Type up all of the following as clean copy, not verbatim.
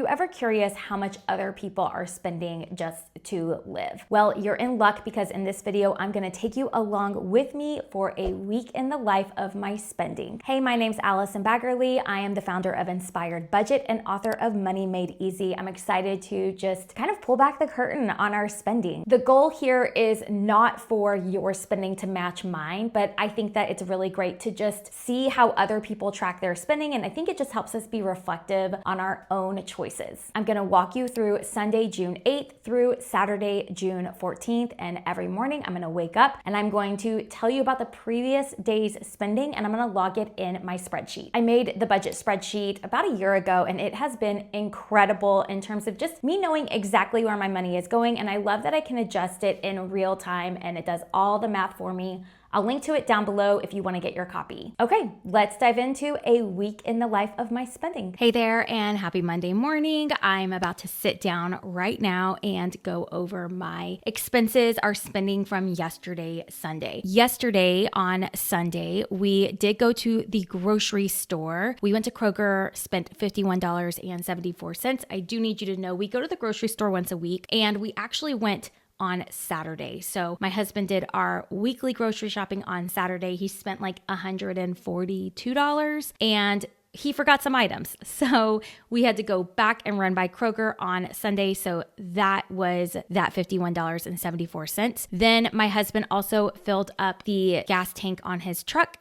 you ever curious how much other people are spending just to live? Well, you're in luck because in this video, I'm gonna take you along with me for a week in the life of my spending. Hey, my name's Allison Baggerly. I am the founder of Inspired Budget and author of Money Made Easy. I'm excited to just kind of pull back the curtain on our spending. The goal here is not for your spending to match mine, but I think that it's really great to just see how other people track their spending, and I think it just helps us be reflective on our own choices. I'm gonna walk you through Sunday, June 8th through Saturday, June 14th, and every morning I'm gonna wake up and I'm going to tell you about the previous day's spending and I'm gonna log it in my spreadsheet. I made the budget spreadsheet about a year ago and it has been incredible in terms of just me knowing exactly where my money is going, and I love that I can adjust it in real time and it does all the math for me. I'll link to it down below if you want to get your copy. Okay, let's dive into a week in the life of my spending. Hey there, and happy Monday morning. I'm about to sit down right now and go over my expenses, our spending from yesterday, Sunday. Yesterday on Sunday, we did go to the grocery store. We went to Kroger, spent $51.74. I do need you to know we go to the grocery store once a week, and we actually went on Saturday. So my husband did our weekly grocery shopping on Saturday. He spent like $142 and he forgot some items. So we had to go back and run by Kroger on Sunday. So that was that $51.74. Then my husband also filled up the gas tank on his truck,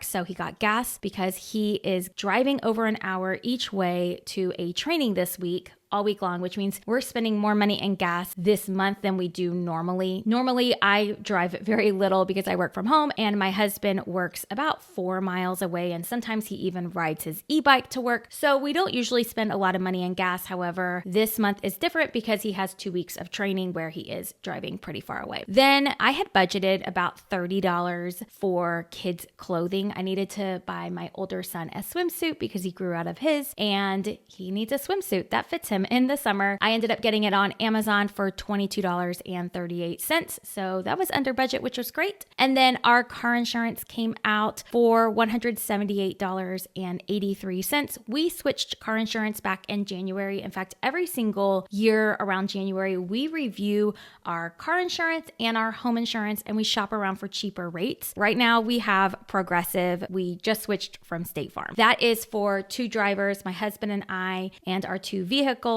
So he got gas because he is driving over an hour each way to a training this week, all week long, which means we're spending more money in gas this month than we do normally. Normally, I drive very little because I work from home and my husband works about 4 miles away, and sometimes he even rides his e-bike to work. So we don't usually spend a lot of money in gas. However, this month is different because he has 2 weeks of training where he is driving pretty far away. Then I had budgeted about $30 for kids' clothing. I needed to buy my older son a swimsuit because he grew out of his and he needs a swimsuit that fits him in the summer. I ended up getting it on Amazon for $22.38. So that was under budget, which was great. And then our car insurance came out for $178.83. We switched car insurance back in January. In fact, every single year around January, we review our car insurance and our home insurance and we shop around for cheaper rates. Right now we have Progressive. We just switched from State Farm. That is for 2 drivers, my husband and I, and our 2 vehicles.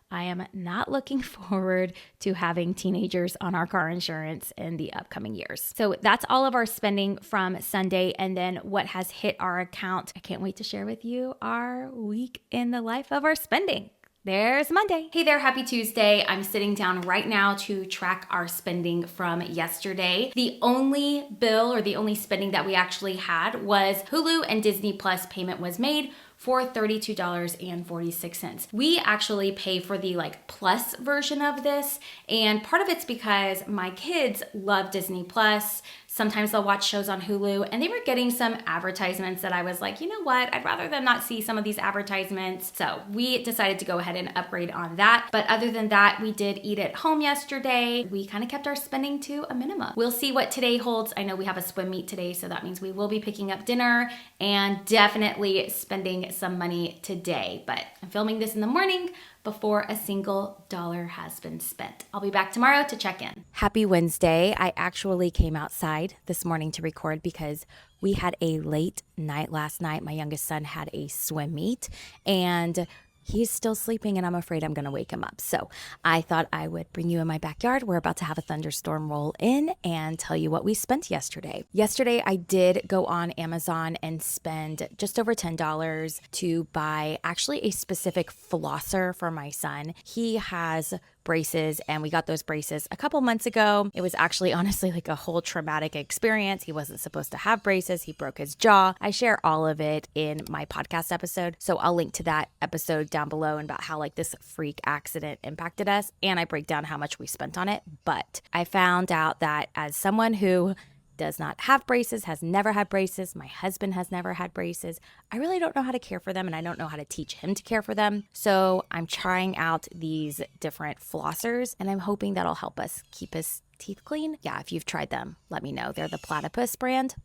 I am not looking forward to having teenagers on our car insurance in the upcoming years. So that's all of our spending from Sunday. And then what has hit our account. I can't wait to share with you our week in the life of our spending. There's Monday. Hey there, happy Tuesday. I'm sitting down right now to track our spending from yesterday. The only bill or the only spending that we actually had was Hulu and Disney Plus payment was made for $32.46. We actually pay for the plus version of this, and part of it's because my kids love Disney Plus. Sometimes they'll watch shows on Hulu, and they were getting some advertisements that I was like, you know what? I'd rather them not see some of these advertisements. So we decided to go ahead and upgrade on that. But other than that, we did eat at home yesterday. We kind of kept our spending to a minimum. We'll see what today holds. I know we have a swim meet today, so that means we will be picking up dinner and definitely spending some money today. But I'm filming this in the morning before a single dollar has been spent. I'll be back tomorrow to check in. Happy Wednesday. I actually came outside this morning to record because we had a late night last night. My youngest son had a swim meet and he's still sleeping and I'm afraid I'm gonna wake him up. So I thought I would bring you in my backyard. We're about to have a thunderstorm roll in and tell you what we spent yesterday. Yesterday, I did go on Amazon and spend just over $10 to buy actually a specific flosser for my son. He has braces and we got those braces a couple months ago. It was actually honestly like a whole traumatic experience. He wasn't supposed to have braces. He broke his jaw. I share all of it in my podcast episode. So I'll link to that episode down below and about how this freak accident impacted us. And I break down how much we spent on it. But I found out that as someone who does not have braces, has never had braces. My husband has never had braces. I really don't know how to care for them and I don't know how to teach him to care for them. So I'm trying out these different flossers and I'm hoping that'll help us keep his teeth clean. Yeah, if you've tried them, let me know. They're the Platypus brand.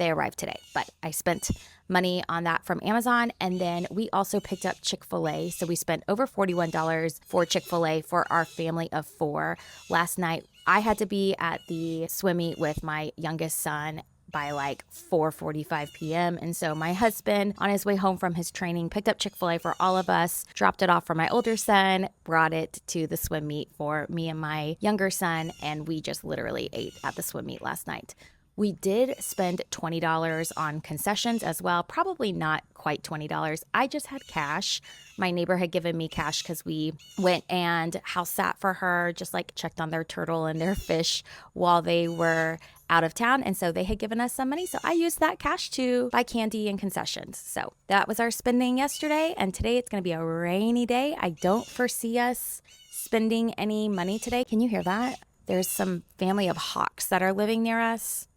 They arrived today, but I spent money on that from Amazon. And then we also picked up Chick-fil-A. So we spent over $41 for Chick-fil-A for our family of 4. Last night, I had to be at the swim meet with my youngest son by like 4:45 p.m. And so my husband, on his way home from his training, picked up Chick-fil-A for all of us, dropped it off for my older son, brought it to the swim meet for me and my younger son, and we just literally ate at the swim meet last night. We did spend $20 on concessions as well. Probably not quite $20. I just had cash. My neighbor had given me cash because we went and house sat for her, just like checked on their turtle and their fish while they were out of town. And so they had given us some money. So I used that cash to buy candy and concessions. So that was our spending yesterday. And today it's going to be a rainy day. I don't foresee us spending any money today. Can you hear that? There's some family of hawks that are living near us,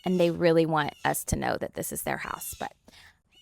and they really want us to know that this is their house. But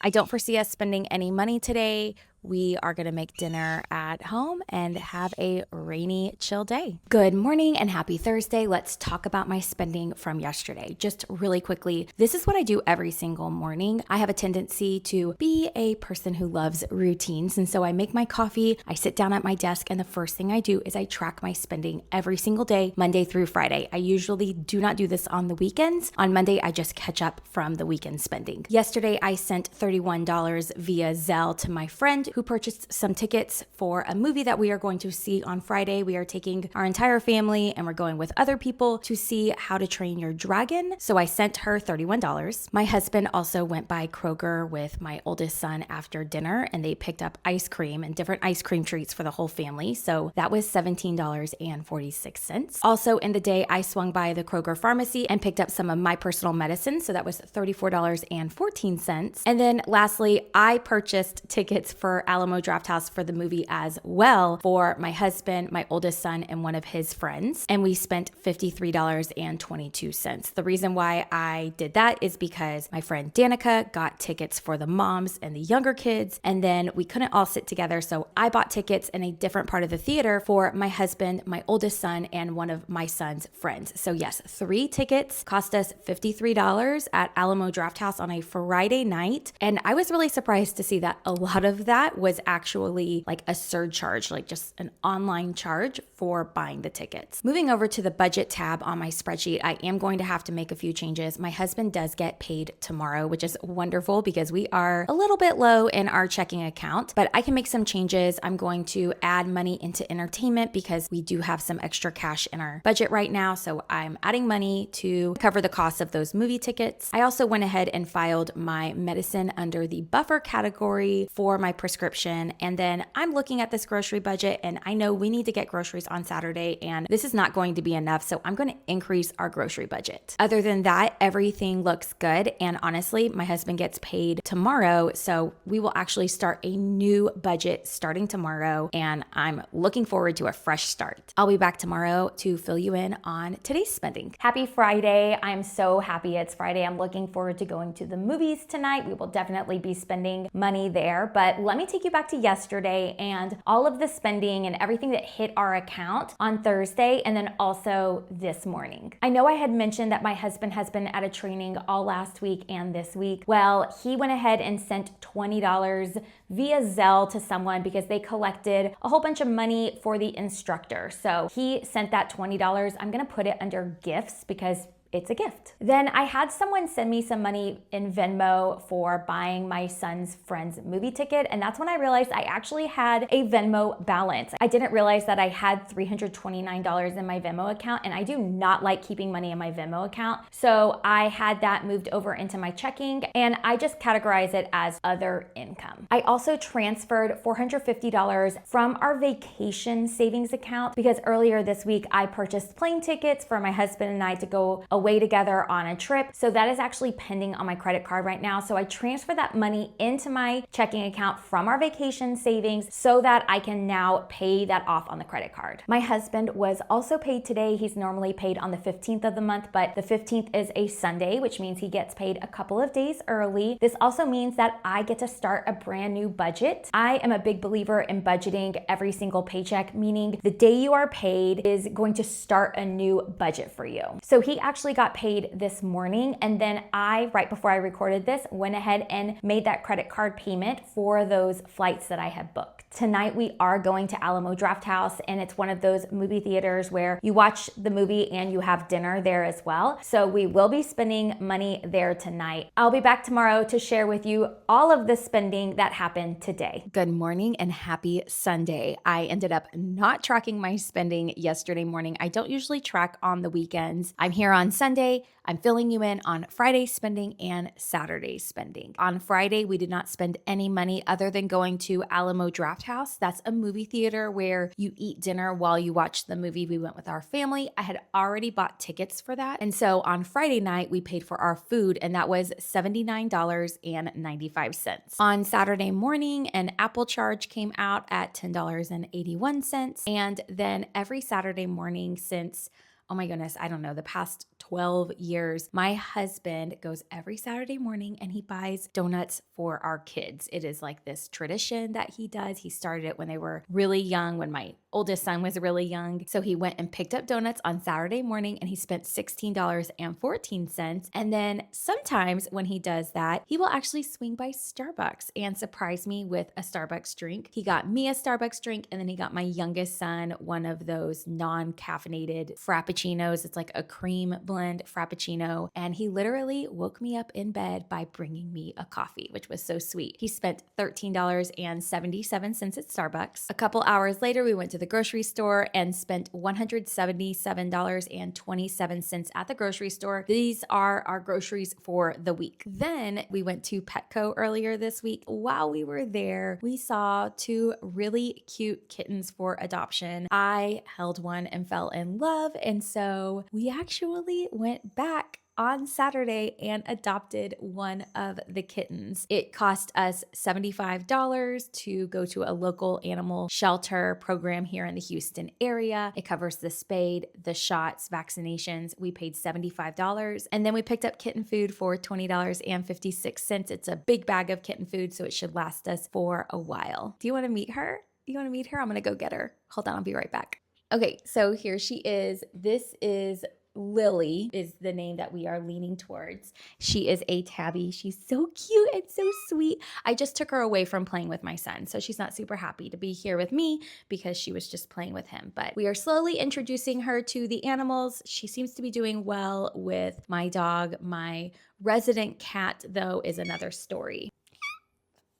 I don't foresee us spending any money today. We are going to make dinner at home and have a rainy, chill day. Good morning and happy Thursday. Let's talk about my spending from yesterday. Just really quickly, this is what I do every single morning. I have a tendency to be a person who loves routines. And so I make my coffee, I sit down at my desk, and the first thing I do is I track my spending every single day, Monday through Friday. I usually do not do this on the weekends. On Monday, I just catch up from the weekend spending. Yesterday, I sent $31 via Zelle to my friend who purchased some tickets for a movie that we are going to see on Friday. We are taking our entire family and we're going with other people to see How to Train Your Dragon. So I sent her $31. My husband also went by Kroger with my oldest son after dinner, and they picked up ice cream and different ice cream treats for the whole family. So that was $17.46. Also in the day, I swung by the Kroger pharmacy and picked up some of my personal medicine. So that was $34.14. And then lastly, I purchased tickets for Alamo Drafthouse for the movie as well for my husband, my oldest son, and one of his friends. And we spent $53.22. The reason why I did that is because my friend Danica got tickets for the moms and the younger kids, and then we couldn't all sit together. So I bought tickets in a different part of the theater for my husband, my oldest son, and one of my son's friends. So yes, 3 tickets cost us $53 at Alamo Drafthouse on a Friday night. And I was really surprised to see that a lot of that was actually like a surcharge, like just an online charge for buying the tickets. Moving over to the budget tab on my spreadsheet, I am going to have to make a few changes. My husband does get paid tomorrow, which is wonderful because we are a little bit low in our checking account, but I can make some changes. I'm going to add money into entertainment because we do have some extra cash in our budget right now. So I'm adding money to cover the cost of those movie tickets. I also went ahead and filed my medicine under the buffer category for my prescription. And then I'm looking at this grocery budget, and I know we need to get groceries on Saturday, and this is not going to be enough. So I'm going to increase our grocery budget. Other than that, everything looks good. And honestly, my husband gets paid tomorrow. So we will actually start a new budget starting tomorrow. And I'm looking forward to a fresh start. I'll be back tomorrow to fill you in on today's spending. Happy Friday. I'm so happy it's Friday. I'm looking forward to going to the movies tonight. We will definitely be spending money there, but let me take you back to yesterday and all of the spending and everything that hit our account on Thursday and then also this morning. I know I had mentioned that my husband has been at a training all last week and this week. Well, he went ahead and sent $20 via Zelle to someone because they collected a whole bunch of money for the instructor. So he sent that $20. I'm gonna put it under gifts because it's a gift. Then I had someone send me some money in Venmo for buying my son's friend's movie ticket. And that's when I realized I actually had a Venmo balance. I didn't realize that I had $329 in my Venmo account, and I do not like keeping money in my Venmo account. So I had that moved over into my checking, and I just categorize it as other income. I also transferred $450 from our vacation savings account because earlier this week I purchased plane tickets for my husband and I to go away together on a trip. So that is actually pending on my credit card right now. So I transfer that money into my checking account from our vacation savings so that I can now pay that off on the credit card. My husband was also paid today. He's normally paid on the 15th of the month, but the 15th is a Sunday, which means he gets paid a couple of days early. This also means that I get to start a brand new budget. I am a big believer in budgeting every single paycheck, meaning the day you are paid is going to start a new budget for you. So he actually actually got paid this morning, and then right before I recorded this, went ahead and made that credit card payment for those flights that I had booked. Tonight we are going to Alamo Drafthouse, and it's one of those movie theaters where you watch the movie and you have dinner there as well. So we will be spending money there tonight. I'll be back tomorrow to share with you all of the spending that happened today. Good morning and happy Sunday. I ended up not tracking my spending yesterday morning. I don't usually track on the weekends. I'm here on Sunday. I'm filling you in on Friday's spending and Saturday's spending. On Friday, we did not spend any money other than going to Alamo Drafthouse. That's a movie theater where you eat dinner while you watch the movie. We went with our family. I had already bought tickets for that. And so on Friday night, we paid for our food, and that was $79.95. On Saturday morning, an Apple charge came out at $10.81. And then every Saturday morning since, oh my goodness, I don't know, the past 12 years, my husband goes every Saturday morning and he buys donuts for our kids. It is like this tradition that he does. He started it when they were really young, when my oldest son was really young. So he went and picked up donuts on Saturday morning and he spent $16.14. And then sometimes when he does that, he will actually swing by Starbucks and surprise me with a Starbucks drink. He got me a Starbucks drink, and then he got my youngest son one of those non-caffeinated frappuccinos. It's like a cream blend frappuccino. And he literally woke me up in bed by bringing me a coffee, which was so sweet. He spent $13.77 at Starbucks. A couple hours later, we went to the grocery store and spent $177.27 at the grocery store. These are our groceries for the week. Then we went to Petco earlier this week. While we were there, we saw two really cute kittens for adoption. I held one and fell in love, and so we actually went back on Saturday and adopted one of the kittens. It cost us $75 to go to a local animal shelter program here in the Houston area. It covers the spayed, the shots, vaccinations. We paid $75. And then we picked up kitten food for $20.56. It's a big bag of kitten food, so it should last us for a while. Do you want to meet her? You want to meet her? I'm going to go get her. Hold on, I'll be right back. Okay, so here she is. This is Lily, is the name that we are leaning towards. She is a tabby. She's so cute and so sweet. I just took her away from playing with my son, so she's not super happy to be here with me because she was just playing with him. But we are slowly introducing her to the animals. She seems to be doing well with my dog. My resident cat, though, is another story.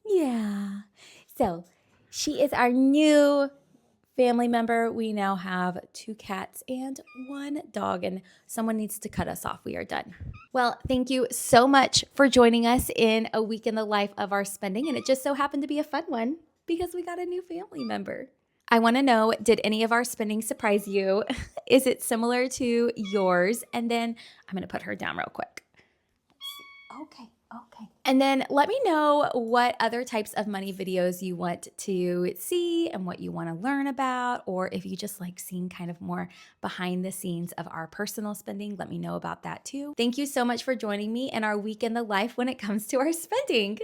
Yeah. So she is our new family member. We now have 2 cats and 1 dog, and someone needs to cut us off. We are done. Well, thank you so much for joining us in a week in the life of our spending, and it just so happened to be a fun one because we got a new family member. I want to know, did any of our spending surprise you? Is it similar to yours? And then I'm going to put her down real quick. Okay. And then let me know what other types of money videos you want to see and what you want to learn about, or if you just like seeing kind of more behind the scenes of our personal spending, let me know about that too. Thank you so much for joining me in our week in the life when it comes to our spending.